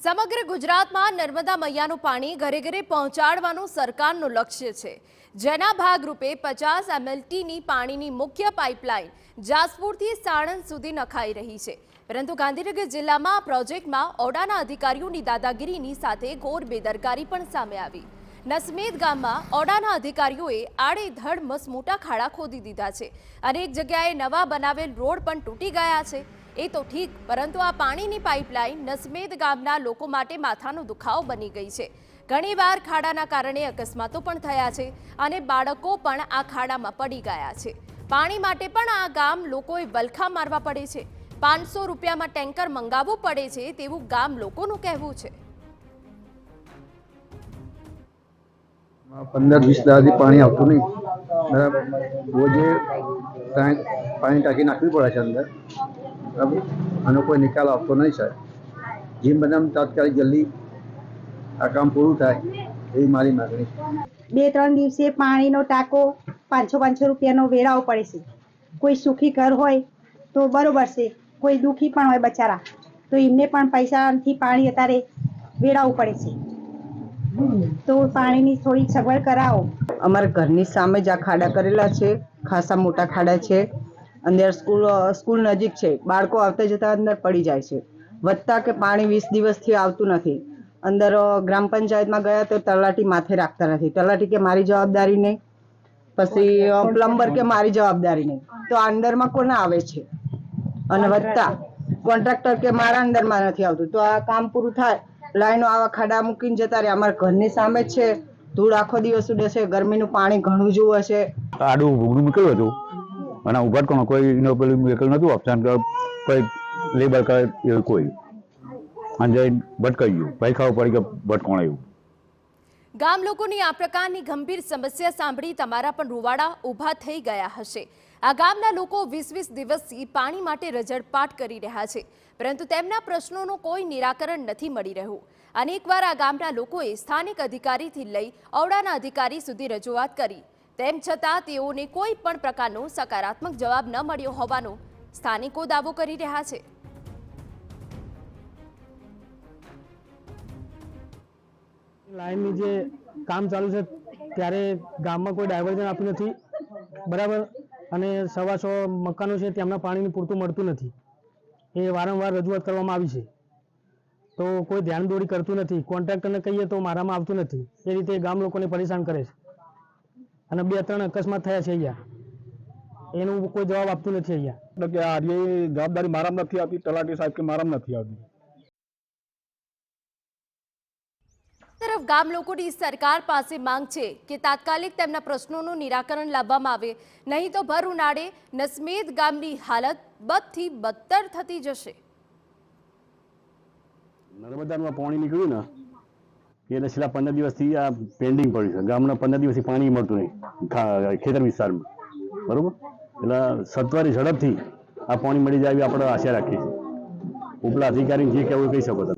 સમગ્ર ગુજરાતમાં નર્મદા મૈયાનું પાણી ઘરે ઘરે પહોંચાડવાનું સરકારનું લક્ષ્ય છે, જેના ભાગરૂપે 50 MLTની પાણીની મુખ્ય પાઇપલાઇન જાસપુરથી સાણંદ સુધી નખાઈ રહી છે। પરંતુ ગાંધીનગર જિલ્લામાં આ પ્રોજેક્ટમાં ઓડાના અધિકારીઓની દાદાગીરીની સાથે ઘોર બેદરકારી પણ સામે આવી। નસમેદ ગામમાં ઓડાના અધિકારીઓએ આડેધડ મસમોટા ખાડા ખોદી દીધા છે। અનેક જગ્યાએ નવા બનાવેલ રોડ પણ તૂટી ગયા છે। એ તો ઠીક, પરંતુ આ પાણીની પાઇપલાઇન નસમેદ ગામના લોકો માટે માથાનો દુખાવો બની ગઈ છે। ઘણીવાર ખાડાના કારણે અકસ્માતો પણ થયા છે અને બાળકો પણ આ ખાડામાં પડી ગયા છે। પાણી માટે પણ આ ગામ લોકોએ વલખા મારવા પડે છે। 500 રૂપિયામાં ટેન્કર મંગાવવું પડે છે તેવું ગામ લોકોનું કહેવું છે। 15-20 દાડાથી પાણી આવતું નહીં, બરાબર। રોજે પાણી ટાંકી નાખવી પડે છે અંદર, બરાબર। આનો કોઈ નિકાલ આવતો નહીં સાહેબ। જેમ બને તાત્કાલિક જલ્દી આ કામ પૂરું થાય એવી મારી માગણી છે। 2-3 દિવસે પાણીનો ટાંકો 500 રૂપિયાનો વેરાવો પડે છે। કોઈ સુખી ઘર હોય તો બરોબર છે, કોઈ દુઃખી પણ હોય બચારા, તો એમને પણ પૈસાથી પાણી અત્યારે વેરાવવું પડે છે। તો પાણીની થોડી સગવડ કરાવો। અમારા ઘરની સામે જ આ ખાડા કરેલા છે, ખાસા મોટા ખાડા છે। અંદર સ્કૂલ નજીક છે, બાળકો આવતા જતા અંદર પડી જાય છે। વધતા કે પાણી 20 દિવસથી આવતું નથી। અંદર ગ્રામ પંચાયતમાં ગયા તો તલાટી માથે રાખતા નથી। તલાટી કે મારી જવાબદારી નહીં, પછી પ્લમ્બર કે મારી જવાબદારી નહીં, તો અંદરમાં કોને આવે છે? અને વધતા કોન્ટ્રાક્ટર કે મારા અંદરમાં નથી આવતું, તો આ કામ પૂરું થાય લાઈનો આવા ખાડા મૂકીને જતા રહે। અમારા ઘરની સામે જ છે, ધૂળ આખો દિવસ ઉડે છે, ગરમીનું પાણી ઘણું જોવે છે। આડું ભૂગનું મૂકેલું હતું અને ઉભા કોઈ પેલું મૂકેલું નતું ઓપ્શન કે કોઈ લેબર કરે એવું કોઈ અને ભટકાઈ ગયું, ભાઈ ખાવા પડી કે ભટકોણ આવ્યું। ગામ લોકોની આ પ્રકારની ગંભીર સમસ્યા સાંભળી તમારા પણ રૂવાડા ઊભા થઈ ગયા હશે। આ ગામના લોકો 20-20 દિવસથી પાણી માટે રજડપાટ કરી રહ્યા છે, પરંતુ તેમના પ્રશ્નોનું કોઈ નિરાકરણ નથી મળી રહ્યું। અનેકવાર આ ગામના લોકોએ સ્થાનિક અધિકારીથી લઈ ઔડાના અધિકારી સુધી રજૂઆત કરી, તેમ છતાં તેઓને કોઈ પણ પ્રકારનો સકારાત્મક જવાબ ન મળ્યો હોવાનો સ્થાનિકો દાવો કરી રહ્યા છે। લાઈનની જે કામ ચાલુ છે ત્યારે ગામમાં કોઈ ડાયવર્ઝન આપ્યું નથી, બરાબર। અને 100 મકાનો છે તેમના પાણીની પૂરતું મળતું નથી। એ વારંવાર રજૂઆત કરવામાં આવી છે, તો કોઈ ધ્યાન દોરી કરતું નથી। કોન્ટ્રાક્ટરને કહીએ તો મારામાં આવતું નથી। એ રીતે ગામ લોકોને પરેશાન કરે છે અને 2-3 અકસ્માત થયા છે અહીંયા, એનું કોઈ જવાબ આપતું નથી અહીંયા। એટલે કે આ જવાબદારી મારામાં નથી આવતી, તલાટી સાહેબ કે મારામાં નથી આવતી। તરફ ગામ લોકોની સરકાર પાસે માંગ છે કે તાત્કાલિક તેમના પ્રશ્નોનું નિરાકરણ લાવવામાં આવે, નહીં તો ભર ઉનાળે નસમેદ ગામની હાલત બદથી બદતર થતી જશે। નર્મદામાં પાણી નીકળ્યું ને એટલે છેલ્લા 15 દિવસથી આ પેન્ડિંગ પડ્યું છે। ગામના 15 દિવસથી પાણી મળતું નહીં ખેતર વિસ્તારમાં, બરોબર। એટલે સત્વરી ઝડપથી આ પાણી મળી જાય એવી આપણે આશા રાખીએ છીએ। ઉપલા અધિકારી જે કહેવું કહી શકો તમે।